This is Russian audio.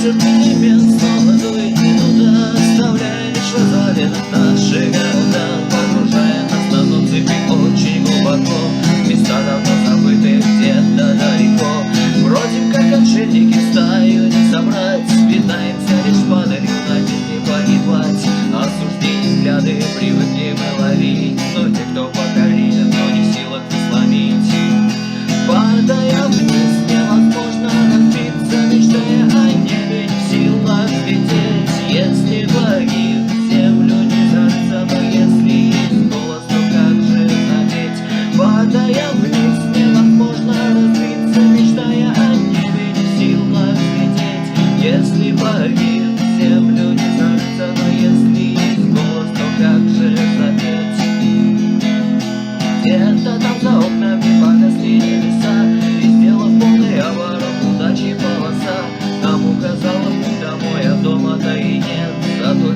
Может, перемен снова дует не туда, оставляя лишь развалины наши города, погружая нас на дно цепи очень глубоко, в места давно забытые где-то далеко. Бродим, как отшельники, в стаю не собрать, питаемся лишь падалью, надеясь не погибать. Осуждение, взгляды привыкли мы ловить, но те, кто покорит, но не в силах не сломить. Падая вниз, невозможно разбиться, мечтая о небе, не в силах лететь. Если благих в землю не зарыться, но если есть голос, то как же запеть? Падая вниз, невозможно разбиться, мечтая о небе, не в силах лететь. Если благих в землю не зарыться, но если есть голос, то как же запеть? Где-то там за окнами погасли небеса, и сделав полный оборот удачи полоса, нам указала путь домой, а дома-то и нет. Зато